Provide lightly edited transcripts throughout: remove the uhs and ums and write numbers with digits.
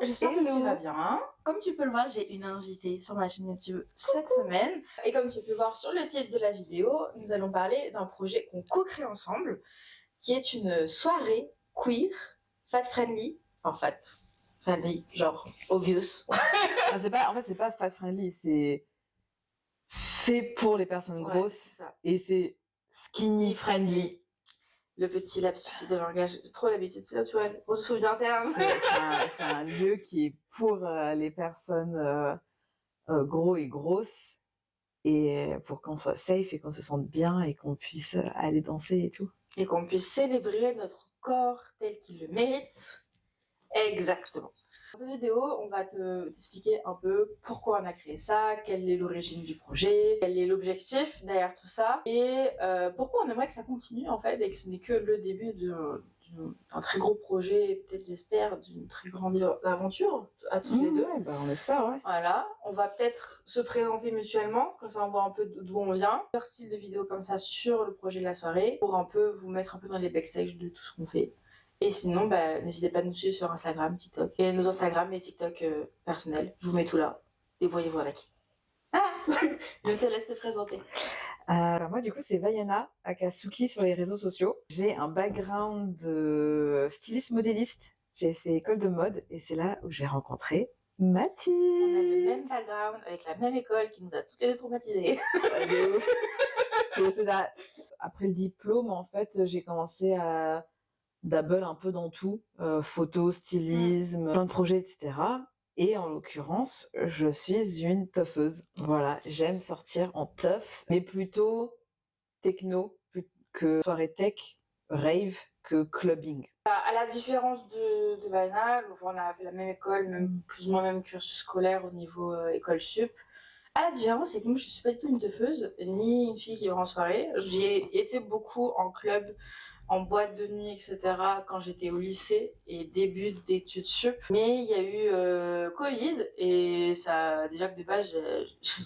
j'espère que tu vas bien. Comme tu peux le voir, j'ai une invitée sur ma chaîne YouTube cette semaine. Et comme tu peux voir sur le titre de la vidéo, nous allons parler d'un projet qu'on co-crée ensemble, qui est une soirée queer, fat friendly, enfin fat friendly, genre obvious. En fait, c'est pas fat friendly, c'est fait pour les personnes grosses, ça. Et c'est skinny friendly. Le petit lapsus de langage, j'ai trop l'habitude, c'est là, tu vois, on se souvient d'interne. C'est un lieu qui est pour les personnes gros et grosses, et pour qu'on soit safe et qu'on se sente bien et qu'on puisse aller danser et tout. Et qu'on puisse célébrer notre corps tel qu'il le mérite. Exactement. Dans cette vidéo, on va t'expliquer un peu pourquoi on a créé ça, quelle est l'origine du projet, quel est l'objectif derrière tout ça, et pourquoi on aimerait que ça continue en fait, et que ce n'est que le début d'un très gros projet, et peut-être j'espère d'une très grande aventure à tous les deux. Ouais, on espère, ouais. Voilà, on va peut-être se présenter mutuellement, comme ça on voit un peu d'où on vient. Faire style de vidéo comme ça sur le projet de la soirée, pour un peu vous mettre un peu dans les backstage de tout ce qu'on fait. Et sinon, n'hésitez pas à nous suivre sur Instagram, TikTok. Et nos Instagram et TikTok personnels. Je vous mets tout là. Débrouillez-vous avec. Ah je te laisse te présenter. Alors moi, du coup, c'est Vaiana Akatsuki sur les réseaux sociaux. J'ai un background de styliste modéliste. J'ai fait école de mode et c'est là où j'ai rencontré Mathilde. On a le même background avec la même école qui nous a toutes les deux traumatisées. De ouf. Après le diplôme, en fait, j'ai commencé à dabble un peu dans tout, photo, stylisme, plein de projets, etc. Et en l'occurrence, je suis une teufeuse. Voilà, j'aime sortir en teuf, mais plutôt techno que soirée tech, rave, que clubbing. À la différence de Vaiana, on a fait la même école, même plus ou moins même cursus scolaire au niveau école sup. À la différence, c'est que moi je suis pas du tout une teufeuse, ni une fille qui va en soirée. J'ai été beaucoup en club, en boîte de nuit, etc. quand j'étais au lycée et début d'études sup. Mais il y a eu Covid et ça, déjà que de base,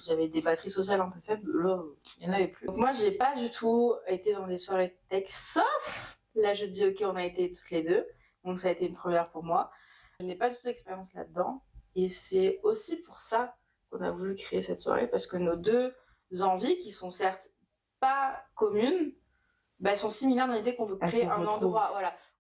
j'avais des batteries sociales un peu faibles. Là, il n'y en avait plus. Donc moi, j'ai pas du tout été dans des soirées tech, sauf là, je dis ok, on a été toutes les deux. Donc ça a été une première pour moi. Je n'ai pas du tout d'expérience là-dedans. Et c'est aussi pour ça qu'on a voulu créer cette soirée, parce que nos deux envies, qui sont certes pas communes, sont similaires dans l'idée qu'on veut créer un endroit,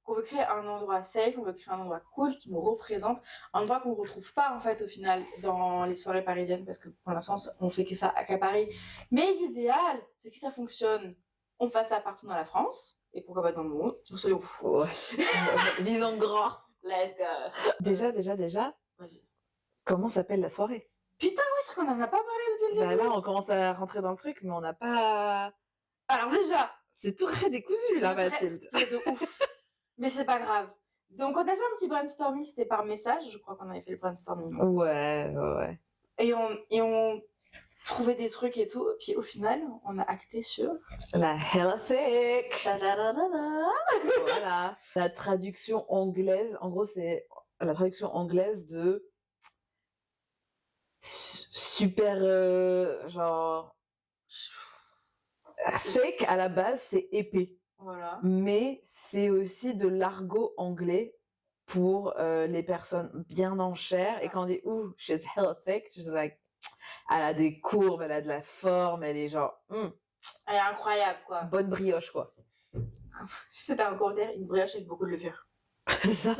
qu'on veut créer un endroit safe, on veut créer un endroit cool qui nous représente, un endroit qu'on ne retrouve pas en fait au final dans les soirées parisiennes, parce que pour l'instant on fait que ça qu'à Paris. Mais l'idéal, c'est que ça fonctionne, on fasse ça partout dans la France, et pourquoi pas dans le monde, soyons fous. Visons grand. Let's go. Déjà. Vas-y. Comment s'appelle la soirée? Putain, oui, c'est qu'on en a pas parlé depuis le début. Là, on commence à rentrer dans le truc, mais on n'a pas... Alors déjà... C'est tout très décousu, là, Mathilde. C'est de ouf. Mais c'est pas grave. Donc, on a fait un petit brainstorming, c'était par message. Je crois qu'on avait fait le brainstorming. Ouais. Et on trouvait des trucs et tout. Puis au final, on a acté sur... la Hella Thick. Voilà. La traduction anglaise, en gros, c'est la traduction anglaise de... super, genre... Thick, à la base, c'est épais. Voilà. Mais c'est aussi de l'argot anglais pour les personnes bien en chair. Et quand on dit « Ouh, she's hella thick », je suis like, elle a des courbes, elle a de la forme, elle est genre... Elle est incroyable, quoi. Bonne brioche, quoi. C'était un commentaire, une brioche avec beaucoup de levure. C'est ça.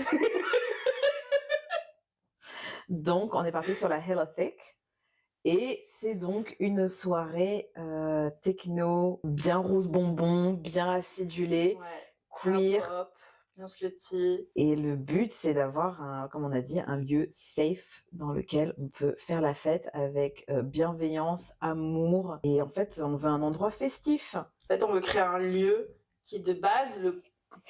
Donc, on est parti sur la hella thick. Et c'est donc une soirée techno, bien rose bonbon, bien acidulée, queer, pop, bien slutty. Et le but, c'est d'avoir, comme on a dit, un lieu safe dans lequel on peut faire la fête avec bienveillance, amour. Et en fait, on veut un endroit festif. En fait, on veut créer un lieu qui, de base, le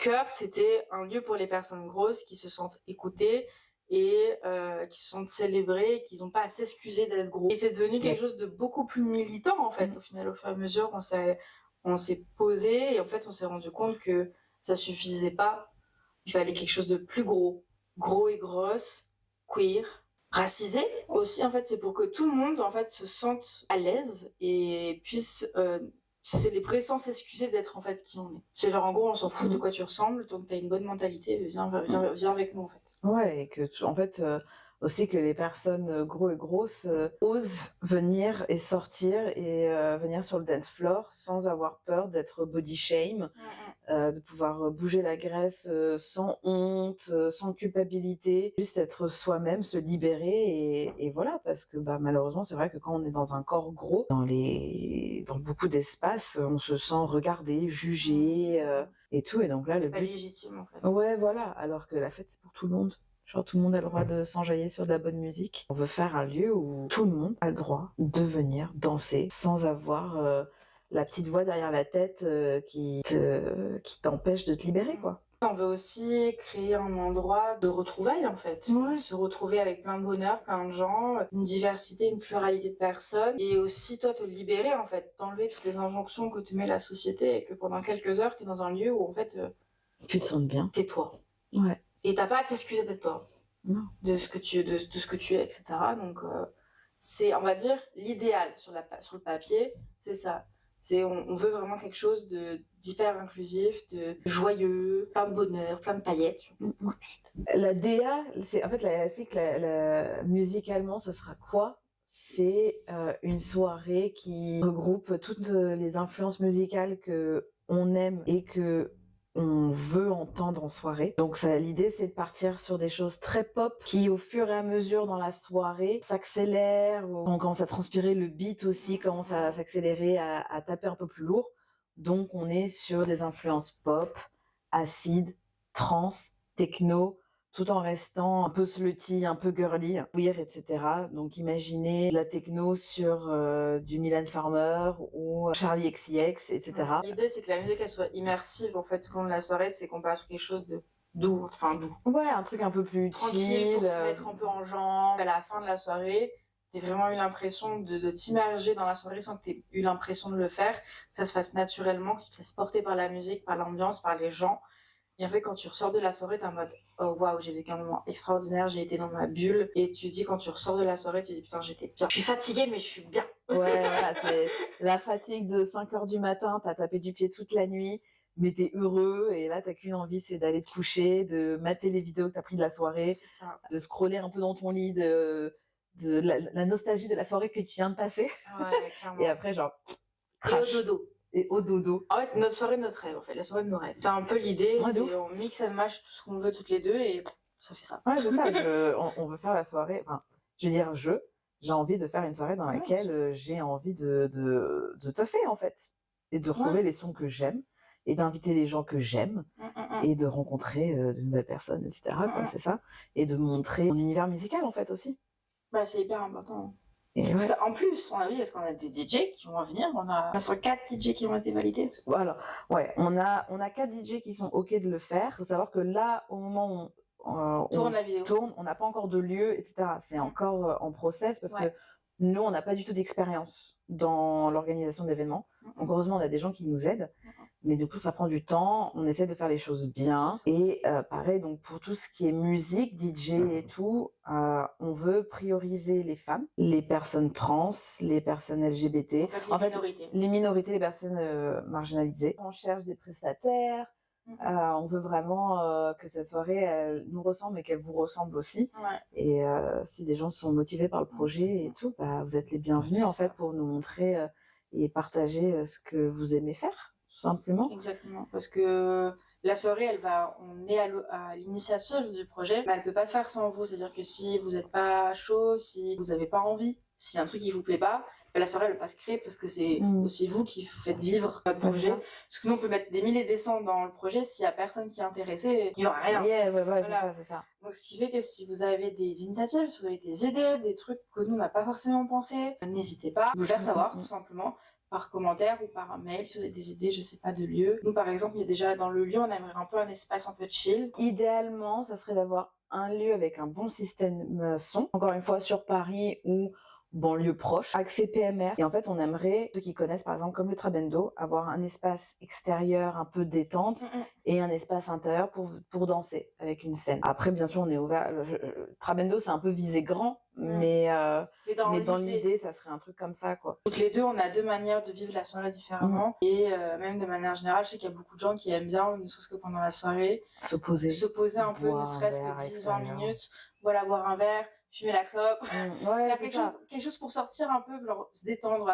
cœur, c'était un lieu pour les personnes grosses qui se sentent écoutées et qui se sentent célébrées, qui n'ont pas à s'excuser d'être gros. Et c'est devenu quelque chose de beaucoup plus militant, en fait. Au final, au fur et à mesure, on s'est posé et en fait, on s'est rendu compte que ça suffisait pas. Il fallait quelque chose de plus gros et grosse, queer, racisé aussi. En fait, c'est pour que tout le monde en fait se sente à l'aise et puisse célébrer sans s'excuser d'être en fait qui on est. C'est genre en gros, on s'en fout de quoi tu ressembles, tant que t'as une bonne mentalité, viens avec nous en fait. Ouais, et que en fait aussi que les personnes gros et grosses osent venir et sortir et venir sur le dance floor sans avoir peur d'être body shame, de pouvoir bouger la graisse sans honte, sans culpabilité, juste être soi-même, se libérer et voilà, parce que bah, malheureusement c'est vrai que quand on est dans un corps gros, dans beaucoup d'espaces, on se sent regardé, jugé et tout, et donc là le Pas but... légitime en fait. Ouais, voilà, alors que la fête c'est pour tout le monde. Genre tout le monde a le droit de s'enjailler sur de la bonne musique. On veut faire un lieu où tout le monde a le droit de venir danser sans avoir la petite voix derrière la tête qui t'empêche de te libérer, quoi. On veut aussi créer un endroit de retrouvailles en fait. Ouais. Se retrouver avec plein de bonheur, plein de gens, une diversité, une pluralité de personnes. Et aussi toi te libérer en fait, t'enlever toutes les injonctions que te met la société et que pendant quelques heures t'es dans un lieu où en fait Tu te sens bien. t'es toi. Ouais. Et t'as pas à t'excuser d'être toi. Non. De ce que tu es, etc. Donc c'est, on va dire, l'idéal sur le papier, c'est ça. On veut vraiment quelque chose d'hyper inclusif, de joyeux, plein de bonheur, plein de paillettes. La DA, c'est en fait musicalement, ça sera quoi? C'est une soirée qui regroupe toutes les influences musicales que on aime et que on veut entendre en soirée. Donc l'idée c'est de partir sur des choses très pop qui au fur et à mesure dans la soirée s'accélèrent, on commence à transpirer, le beat aussi commence à s'accélérer, à taper un peu plus lourd. Donc on est sur des influences pop, acid, trance, techno, tout en restant un peu slutty, un peu girly, queer, etc. Donc imaginez de la techno sur du Mylène Farmer ou Charlie XCX, etc. L'idée c'est que la musique elle soit immersive en fait tout le long de la soirée, c'est qu'on passe sur quelque chose de doux, enfin doux. Ouais, un truc un peu plus tranquille chill, pour se mettre un peu en jambe. À la fin de la soirée, t'as vraiment eu l'impression de t'immerger dans la soirée sans que t'aies eu l'impression de le faire, que ça se fasse naturellement, que tu te laisses porter par la musique, par l'ambiance, par les gens. Et en fait, quand tu ressors de la soirée, t'es en mode oh waouh, j'ai vécu un moment extraordinaire, j'ai été dans ma bulle. Et tu dis, quand tu ressors de la soirée, tu dis putain, j'étais bien. Je suis fatiguée, mais je suis bien. Ouais, voilà, c'est la fatigue de 5h du matin, t'as tapé du pied toute la nuit, mais t'es heureux, et là, t'as qu'une envie, c'est d'aller te coucher, de mater les vidéos que t'as pris de la soirée, de scroller un peu dans ton lit, de la nostalgie de la soirée que tu viens de passer. Ouais, clairement. Et après, genre, crash. Et au dodo. Et au dodo. En fait, notre soirée, notre rêve, en fait, la soirée de nos rêves. C'est un peu l'idée, on mixe and match tout ce qu'on veut toutes les deux et ça fait ça. Ouais, c'est ça, on veut faire la soirée, enfin, je veux dire, j'ai envie de faire une soirée dans laquelle j'ai envie de tuffer, en fait. Et de retrouver les sons que j'aime, et d'inviter les gens que j'aime, et de rencontrer de nouvelles personnes, etc. Quoi, c'est ça. Et de montrer mon univers musical, en fait, aussi. Bah, c'est hyper important. Parce qu'en plus, parce qu'on a des DJ qui vont venir, on a 4 DJ qui ont été validés. Voilà, ouais, on a 4 DJ qui sont OK de le faire. Il faut savoir que là, au moment où on tourne, on n'a pas encore de lieu, etc. C'est encore en process parce que nous, on n'a pas du tout d'expérience dans l'organisation d'événements. Donc heureusement, on a des gens qui nous aident. Mais du coup, ça prend du temps. On essaie de faire les choses bien. Et pareil, donc pour tout ce qui est musique, DJ et tout, on veut prioriser les femmes, les personnes trans, les personnes LGBT. En fait, les minorités, les personnes marginalisées. On cherche des prestataires. On veut vraiment que cette soirée elle nous ressemble et qu'elle vous ressemble aussi. Et si des gens sont motivés par le projet et tout, bah, vous êtes les bienvenus en fait pour nous montrer et partager ce que vous aimez faire. Tout simplement. Exactement, parce que la soirée, on est à l'initiative du projet, mais elle peut pas se faire sans vous. C'est-à-dire que si vous n'êtes pas chaud, si vous avez pas envie, s'il y a un truc qui vous plaît pas, la soirée elle va pas se créer parce que c'est aussi vous qui faites vivre notre projet. Parce que nous on peut mettre des milliers et des cents dans le projet, s'il y a personne qui est intéressé, il y aura rien. Voilà. C'est ça. Donc ce qui fait que si vous avez des initiatives, si vous avez des idées, des trucs que nous on n'a pas forcément pensé, n'hésitez pas à vous le faire savoir tout simplement. Par commentaire ou par mail si vous avez des idées, je sais pas, de lieu. Nous par exemple, il y a déjà dans le lieu, on aimerait un peu un espace un peu chill. Idéalement, ça serait d'avoir un lieu avec un bon système son, encore une fois sur Paris ou banlieue proche, accès PMR. Et en fait, on aimerait, ceux qui connaissent par exemple comme le Trabendo, avoir un espace extérieur un peu détente et un espace intérieur pour danser avec une scène. Après, bien sûr, on est ouvert. Trabendo, c'est un peu visé grand, mais Mais dans l'idée, ça serait un truc comme ça, quoi. Donc les deux, on a deux manières de vivre la soirée différemment. Et même de manière générale, je sais qu'il y a beaucoup de gens qui aiment bien, ne serait-ce que pendant la soirée, Se poser un peu, ne boire un serait-ce verre à que 10-20 l'extérieur. minutes, voilà, boire un verre, fumer la clope, Ouais, faire c'est ça. quelque chose pour sortir un peu, genre se détendre,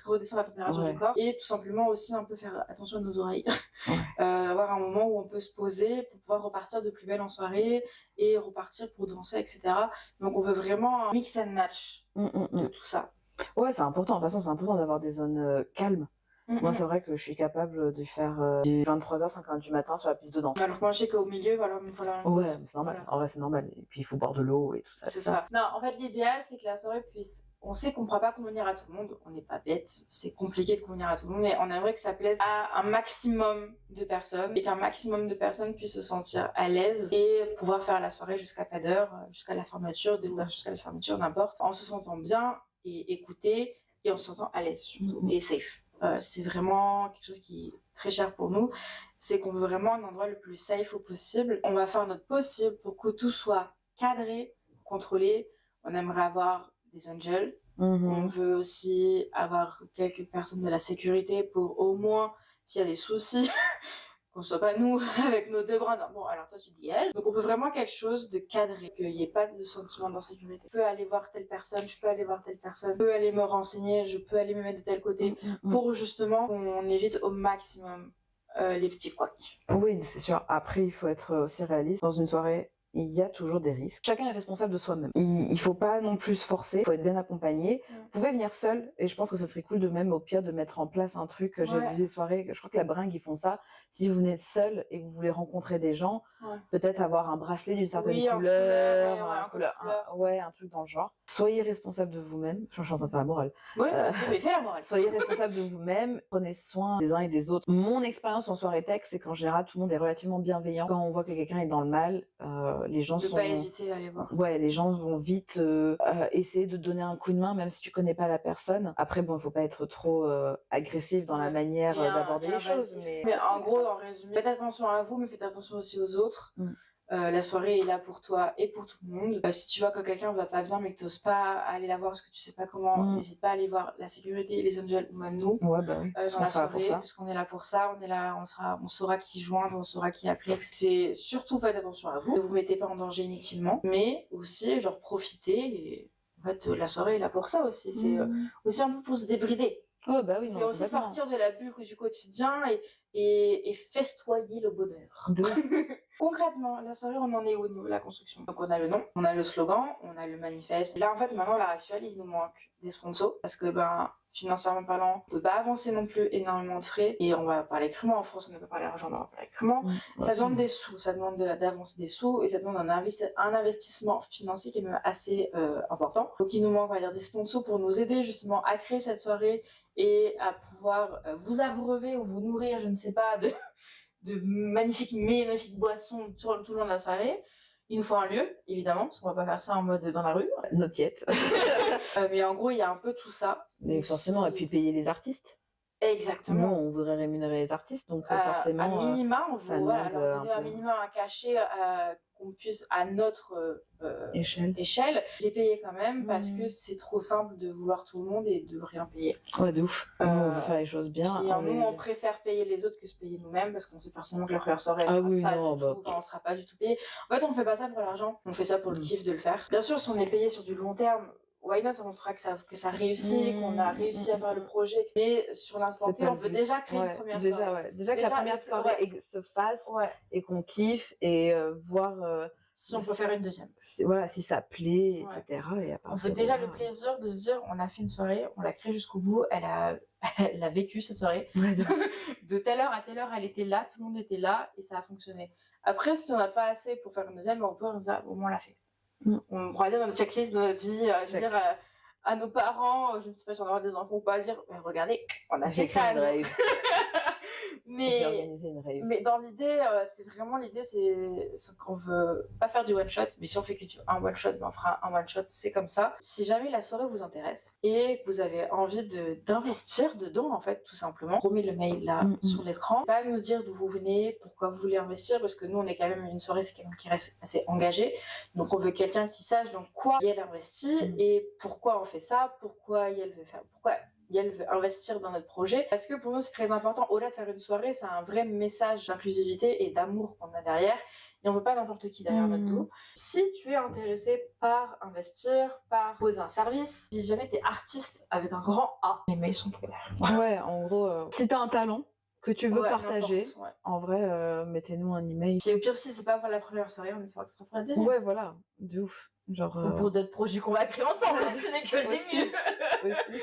redescendre la température Ouais. du corps. Et tout simplement aussi un peu faire attention à nos oreilles. Ouais. Avoir un moment où on peut se poser pour pouvoir repartir de plus belle en soirée et repartir pour danser, etc. Donc on veut vraiment un mix and match de tout ça. Ouais, c'est important. De toute façon, c'est important d'avoir des zones calmes. Moi, c'est vrai que je suis capable de faire du 23h, 5h du matin sur la piste de danse. Alors que moi, je sais qu'au milieu, voilà. Ouais, mais c'est normal. Voilà. En vrai, c'est normal. Et puis, il faut boire de l'eau et tout ça. C'est ça. Non, en fait, l'idéal, c'est que la soirée puisse... On sait qu'on ne pourra pas convenir à tout le monde. On n'est pas bête. C'est compliqué de convenir à tout le monde. Mais on aimerait que ça plaise à un maximum de personnes. Et qu'un maximum de personnes puissent se sentir à l'aise et pouvoir faire la soirée jusqu'à pas d'heure, jusqu'à la fermeture, de l'ouverture jusqu'à la fermeture, n'importe. En se sentant bien et écouté et en se sentant à l'aise, surtout. Et safe. C'est vraiment quelque chose qui est très cher pour nous, c'est qu'on veut vraiment un endroit le plus safe au possible. On va faire notre possible pour que tout soit cadré, contrôlé. On aimerait avoir des angels. On veut aussi avoir quelques personnes de la sécurité pour au moins, s'il y a des soucis, qu'on soit pas nous avec nos deux bras. Non, bon, alors toi tu dis elle. Donc on veut vraiment quelque chose de cadré, qu'il n'y ait pas de sentiment d'insécurité. Je peux aller voir telle personne, je peux aller voir telle personne, je peux aller me renseigner, je peux aller me mettre de tel côté, pour justement qu'on évite au maximum les petits couacs. Oui, c'est sûr. Après, il faut être aussi réaliste. Dans une soirée, il y a toujours des risques. Chacun est responsable de soi-même. Il faut pas non plus se forcer, il faut être bien accompagné. Vous pouvez venir seul, et je pense que ça serait cool de même, au pire, de mettre en place un truc. J'ai vu des soirées, je crois que la Bringue, ils font ça. Si vous venez seul et que vous voulez rencontrer des gens, peut-être avoir un bracelet d'une certaine couleur, un truc dans le genre. Soyez responsable de vous-même. Je suis en train de faire la morale. Oui, mais fais la morale. Soyez responsable de vous-même. Prenez soin des uns et des autres. Mon expérience en soirée tech, c'est qu'en général, tout le monde est relativement bienveillant. Quand on voit que quelqu'un est dans le mal, les gens pas hésiter à aller voir. Ouais, les gens vont vite essayer de donner un coup de main, même si tu connais pas la personne. Après, bon, il faut pas être trop agressif dans la manière d'aborder les choses. Mais en gros, en résumé, faites attention à vous, mais faites attention aussi aux autres. La soirée est là pour toi et pour tout le monde. Si tu vois que quelqu'un va pas bien mais que t'oses pas aller la voir parce que tu sais pas comment, n'hésite pas à aller voir la sécurité, les angels ou même nous dans la soirée, parce qu'on est là pour ça. On est là, on saura qui joindre, on saura qui appeler. C'est surtout faites attention à vous. Ne vous mettez pas en danger inutilement, mais aussi genre profitez. Et en fait, la soirée est là pour ça aussi. C'est aussi un peu pour se débrider. C'est aussi sortir de la bulle du quotidien et festoyer le bonheur. Concrètement, la soirée, on en est au niveau de la construction. Donc on a le nom, on a le slogan, on a le manifeste. Et là, en fait, maintenant, à l'heure actuelle, il nous manque des sponsors. Parce que, financièrement parlant, on peut pas avancer non plus énormément de frais. Et on va parler crûment. En France, on ne peut pas parler argent, on va parler crûment. Ça demande des sous, ça demande d'avancer des sous. Et ça demande un investissement financier qui est même assez important. Donc il nous manque, on va dire, des sponsors pour nous aider justement à créer cette soirée et à pouvoir vous abreuver ou vous nourrir, je ne sais pas, de magnifiques boissons tout le long de la soirée. Il nous faut un lieu, évidemment, parce qu'on va pas faire ça en mode dans la rue. Notre quête. Mais en gros, il y a un peu tout ça. Mais forcément, et puis payer les artistes. Exactement. Nous, on voudrait rémunérer les artistes, donc forcément... À minima, on veut leur donner un minimum, un cachet qu'on puisse, à notre échelle, les payer quand même, parce que c'est trop simple de vouloir tout le monde et de rien payer. Ouais, de ouf. On veut faire les choses bien. Puis, nous, on préfère payer les autres que se payer nous-mêmes, parce qu'on sait personnellement que la première soirée, on sera pas du tout payé. En fait, on fait pas ça pour l'argent, on fait ça pour le kiff de le faire. Bien sûr, si on est payé sur du long terme, why not, ça montrera que ça réussit, qu'on a réussi à faire le projet. Mais sur l'instant T, on veut déjà créer une première soirée. Déjà que la première soirée se fasse et qu'on kiffe et voir si on peut faire une deuxième. Si ça plaît, etc. Et on veut déjà le plaisir de se dire, on a fait une soirée, on l'a créée jusqu'au bout, elle a vécu cette soirée. De telle heure à telle heure, elle était là, tout le monde était là et ça a fonctionné. Après, si on n'a pas assez pour faire une deuxième, on peut dire, au moins on l'a fait. On pourra dire dans notre checklist de notre vie, je veux dire à nos parents, je ne sais pas si on aura des enfants ou pas, dire regardez, on a fait ça. J'ai Mais organisé une rave. Mais dans l'idée, c'est vraiment l'idée, c'est qu'on veut pas faire du one shot, mais si on fait que un one shot, ben on fera un one shot, c'est comme ça. Si jamais la soirée vous intéresse et que vous avez envie d'investir dedans, en fait, tout simplement, remets le mail là sur l'écran. Pas nous dire d'où vous venez, pourquoi vous voulez investir, parce que nous, on est quand même une soirée, c'est quelqu'un qui reste assez engagé. Donc, on veut quelqu'un qui sache dans quoi elle investit et pourquoi on fait ça, pourquoi elle veut faire, pourquoi elle veut investir dans notre projet. Parce que pour nous, c'est très important. Au-delà de faire une soirée, c'est un vrai message d'inclusivité et d'amour qu'on a derrière. Et on veut pas n'importe qui derrière notre dos. Si tu es intéressé par investir, par poser un service, si jamais t'es artiste avec un grand A, les mails sont ouverts. Ouais, en gros, si t'as un talent que tu veux partager, ouais. en vrai, mettez-nous un email. Puis au pire, si c'est pas pour la première soirée, on espère que ce sera pour la deuxième. Ouais, voilà, de ouf. Genre, Ou pour d'autres projets qu'on va créer ensemble, ce n'est que le début. Aussi.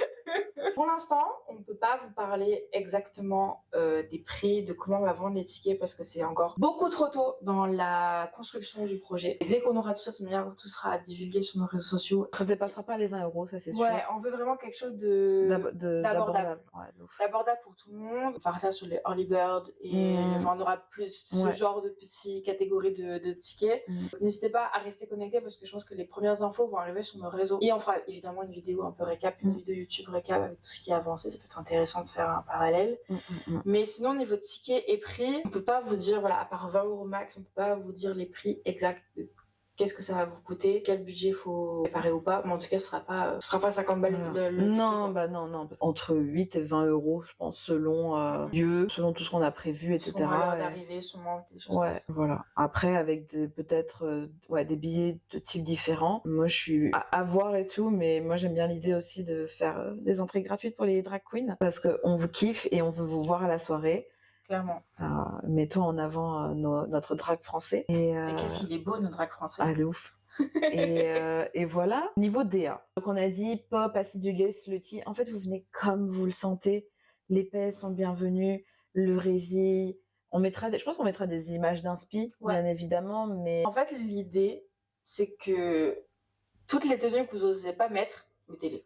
Pour l'instant, on ne peut pas vous parler exactement des prix, de comment on va vendre les tickets, parce que c'est encore beaucoup trop tôt dans la construction du projet. Et dès qu'on aura tout ça, de toute manière, tout sera divulgué sur nos réseaux sociaux. Ça dépassera pas les 20 €, ça c'est sûr. Ouais, on veut vraiment quelque chose d'abordable. Ouais, de ouf. D'abordable pour tout le monde. On parlera sur les early bird et on aura plus ce genre de petites catégories de tickets. Donc, n'hésitez pas à rester connectés parce que je pense que les premières infos vont arriver sur nos réseaux. Et on fera évidemment une vidéo un peu récap, une vidéo YouTube récap avec tout ce qui a avancé. Ça peut être intéressant de faire un parallèle. Mais sinon, au niveau de tickets et prix, on peut pas vous dire, voilà, à part 20 € max, on peut pas vous dire les prix exacts de qu'est-ce que ça va vous coûter, quel budget faut préparer ou pas. Mais en tout cas, ce sera pas 50 balles le ticket, non, bah non. Parce entre 8 et 20 €, je pense, selon lieu, selon tout ce qu'on a prévu, etc. Son l'heure d'arrivée, son manque, des choses comme ça. Voilà. Après, avec peut-être des billets de types différents. Moi, je suis à voir et tout, mais moi, j'aime bien l'idée aussi de faire des entrées gratuites pour les drag queens parce qu'on vous kiffe et on veut vous voir à la soirée. Clairement. Mettons en avant notre drag français. Et qu'est-ce qu'il est beau, notre drag français. Ah, de ouf. et voilà. Niveau DA. Donc, on a dit pop, acidulé, slutty. En fait, vous venez comme vous le sentez. Les paix sont bienvenues. Le résil. Je pense qu'on mettra des images d'inspi, bien évidemment, mais... En fait, l'idée, c'est que toutes les tenues que vous n'osez pas mettre, mettez-les.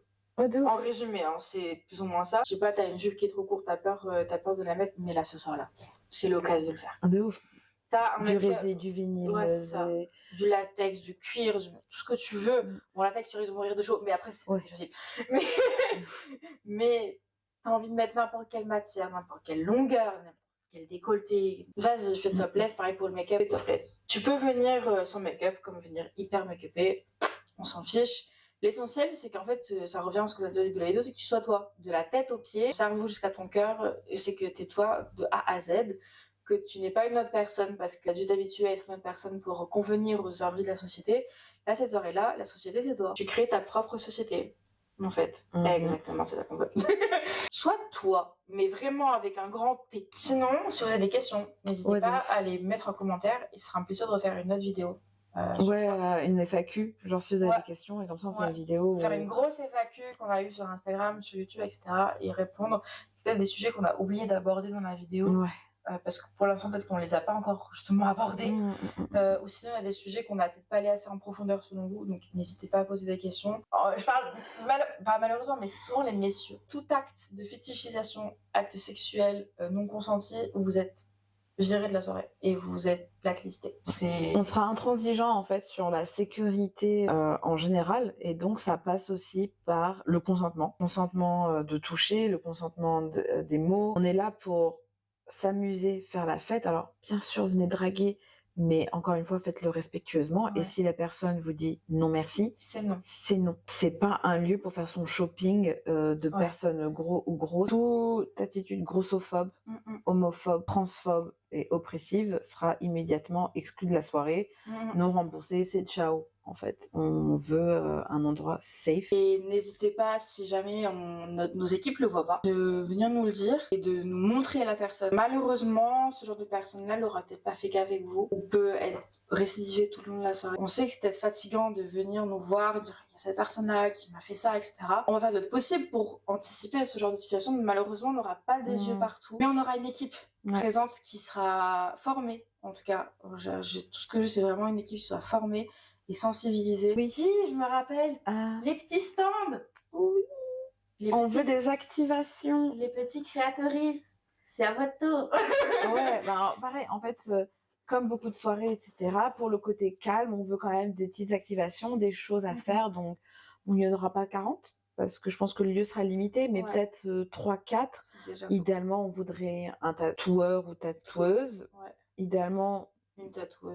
En résumé, hein, c'est plus ou moins ça. Je sais pas, t'as une jupe qui est trop courte, t'as peur de la mettre, mets-la ce soir-là. C'est l'occasion de le faire. De ouf. T'as du résil, du vinyle, c'est ça. Du latex, du cuir, tout ce que tu veux. Bon, latex, tu risques de mourir de chaud, mais après, c'est possible. Mais t'as envie de mettre n'importe quelle matière, n'importe quelle longueur, n'importe quel décolleté. Vas-y, fais topless. Pareil pour le make-up, fais topless. Tu peux venir sans make-up, comme venir hyper make-upé. On s'en fiche. L'essentiel, c'est qu'en fait, ça revient à ce qu'on a dit au début de la vidéo, c'est que tu sois toi, de la tête aux pieds, du cerveau jusqu'à ton cœur, c'est que t'es toi de A à Z, que tu n'es pas une autre personne parce que tu as dû t'habituer à être une autre personne pour convenir aux envies de la société. Là, cette soirée-là, la société, c'est toi. Tu crées ta propre société, en fait. Exactement, c'est ça qu'on veut. Sois toi, mais vraiment avec un grand T. Sinon, si vous avez des questions, n'hésitez pas à les mettre en commentaire. Il sera un plaisir de refaire une autre vidéo. Une FAQ, genre si vous avez des questions, et comme ça on fait une vidéo. Faire une grosse FAQ qu'on a eue sur Instagram, sur YouTube, etc. et répondre peut-être des sujets qu'on a oublié d'aborder dans la vidéo. Parce que pour l'instant, peut-être qu'on les a pas encore justement abordés. Ou sinon, il y a des sujets qu'on n'a peut-être pas allé assez en profondeur selon vous, donc n'hésitez pas à poser des questions. Je parle pas malheureusement, mais c'est souvent les messieurs. Tout acte de fétichisation, acte sexuel non consenti, vous êtes viré de la soirée et vous êtes blacklisté. On sera intransigeant en fait sur la sécurité en général et donc ça passe aussi par le consentement. Consentement de toucher, le consentement des mots. On est là pour s'amuser, faire la fête. Alors bien sûr venez draguer, mais encore une fois faites-le respectueusement et si la personne vous dit non merci, c'est non. C'est pas un lieu pour faire son shopping de personnes gros ou grosses. Toute attitude grossophobe, homophobe, transphobe et oppressive sera immédiatement exclue de la soirée, non remboursée, c'est ciao. En fait, on veut un endroit safe. Et n'hésitez pas, si jamais nos équipes le voient pas, de venir nous le dire et de nous montrer à la personne. Malheureusement, ce genre de personne-là l'aura peut-être pas fait qu'avec vous. On peut être récidivé tout le long de la soirée. On sait que c'est peut-être fatigant de venir nous voir et dire il y a cette personne-là qui m'a fait ça, etc. On va faire notre possible pour anticiper ce genre de situation. Mais malheureusement, on n'aura pas des yeux partout. Mais on aura une équipe présente qui sera formée. En tout cas, tout ce que je sais, vraiment une équipe qui soit formée et sensibilisée. Oui. Si, je me rappelle. Les petits stands. Oui. On veut des activations. Les petits créatrices. c'est à votre tour. Ouais, ben, pareil, en fait, comme beaucoup de soirées, etc., pour le côté calme, on veut quand même des petites activations, des choses à faire, donc il n'y en aura pas 40, parce que je pense que le lieu sera limité, mais Ouais. peut-être 3-4. C'est déjà beaucoup. Idéalement, on voudrait un tatoueur ou tatoueuse. Ouais. Idéalement, Une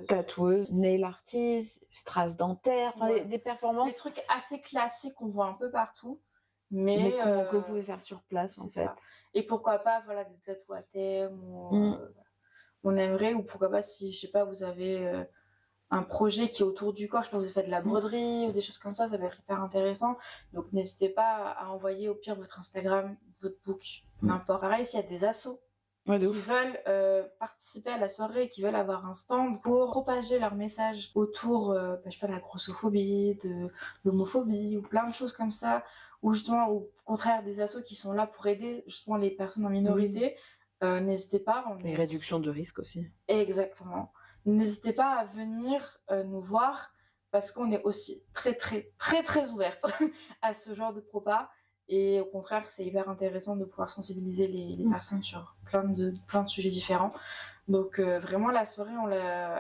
tatoueuse, nail artist, strass dentaire, enfin Ouais. des Des performances, trucs assez classiques qu'on voit un peu partout, mais que vous pouvez faire sur place, en c'est ça. fait. Et pourquoi pas, voilà, des tatouages à thème, ou Mm. on aimerait, ou pourquoi pas, si, je sais pas, vous avez un projet qui est autour du corps, je sais pas, vous avez fait de la broderie ou des choses comme ça peut être hyper intéressant. Donc n'hésitez pas à envoyer au pire votre Instagram, votre book, n'importe. Pareil, s'il y a des assos Ouais, de qui ouf. veulent participer à la soirée, qui veulent avoir un stand pour propager leur message autour, je sais pas, de la grossophobie, de l'homophobie, ou plein de choses comme ça, ou justement, au contraire, des assos qui sont là pour aider justement les personnes en minorité, n'hésitez pas. Les réductions de risque aussi. Exactement. N'hésitez pas à venir nous voir, parce qu'on est aussi très très très très ouverte à ce genre de propos, et au contraire c'est hyper intéressant de pouvoir sensibiliser les personnes sur plein de sujets différents. Donc vraiment la soirée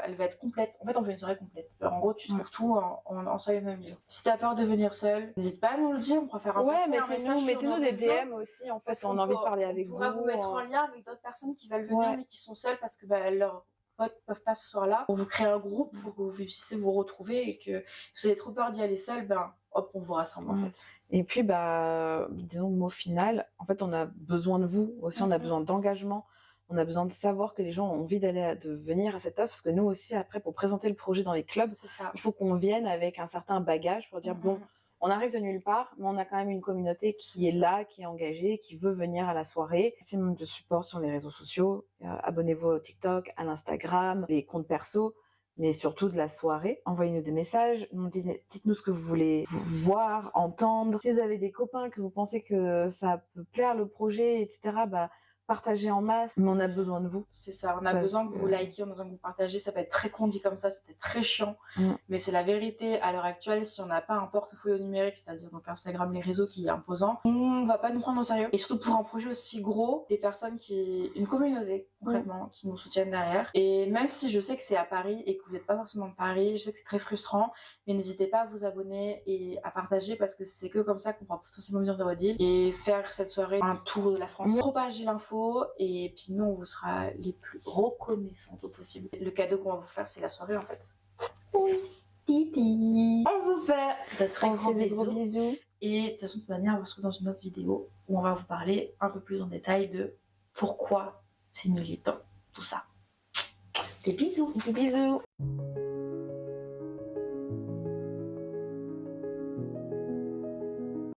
elle va être complète. En fait on fait une soirée complète. Alors, en gros tu trouves tout en seul et même lieu. Si t'as peur de venir seul, n'hésite pas à nous le dire, on pourra faire un message mettez-nous sur des nos réseaux. DM aussi, en fait, on a envie de parler avec vous. On pourra vous mettre en lien avec d'autres personnes qui veulent venir mais qui sont seules parce que leurs potes peuvent pas ce soir-là. On vous crée un groupe pour que vous puissiez vous retrouver, et que si vous avez trop peur d'y aller seul, hop, on vous rassemble en fait. Et puis, disons le mot final, en fait, on a besoin de vous aussi, on a besoin d'engagement, on a besoin de savoir que les gens ont envie de venir à cette offre, parce que nous aussi, après, pour présenter le projet dans les clubs, il faut qu'on vienne avec un certain bagage pour dire, bon, on arrive de nulle part, mais on a quand même une communauté qui est là, qui est engagée, qui veut venir à la soirée. Maximum de support sur les réseaux sociaux. Abonnez-vous au TikTok, à l'Instagram, les comptes perso, mais surtout de la soirée. Envoyez-nous des messages, dites-nous ce que vous voulez voir, entendre. Si vous avez des copains que vous pensez que ça peut plaire le projet, etc., partagez en masse, mais on a besoin de vous. C'est ça, on a besoin que vous likiez, on a besoin que vous partagez. Ça peut être très con dit comme ça, c'était très chiant, mais c'est la vérité. À l'heure actuelle, si on n'a pas un portfolio numérique, c'est-à-dire donc Instagram, les réseaux qui est imposant, on va pas nous prendre au sérieux. Et surtout pour un projet aussi gros, des personnes une communauté concrètement, qui nous soutiennent derrière. Et même si je sais que c'est à Paris et que vous n'êtes pas forcément de Paris, je sais que c'est très frustrant, mais n'hésitez pas à vous abonner et à partager, parce que c'est que comme ça qu'on pourra potentiellement venir dans votre ville et faire cette soirée un tour de la France. Propager l'info, et puis nous on vous sera les plus reconnaissantes au possible. Le cadeau qu'on va vous faire, c'est la soirée en fait. Oui, titi. On vous fait de très gros bisous. Et de toute façon, de toute manière, on va se retrouver dans une autre vidéo où on va vous parler un peu plus en détail de pourquoi c'est militant, tout ça. Des bisous. Bisous.